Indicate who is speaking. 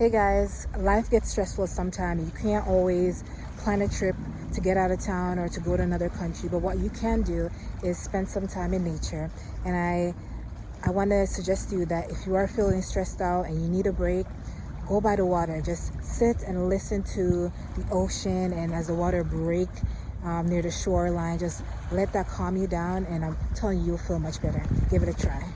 Speaker 1: Hey guys, life gets stressful sometimes. You can't always plan a trip to get out of town or to go to another country, but what you can do is spend some time in nature. And I want to suggest to you that if you are feeling stressed out and you need a break, go by the water. Just sit and listen to the ocean, and as the water break near the shoreline, just let that calm you down, and I'm telling you, you'll feel much better. Give it a try.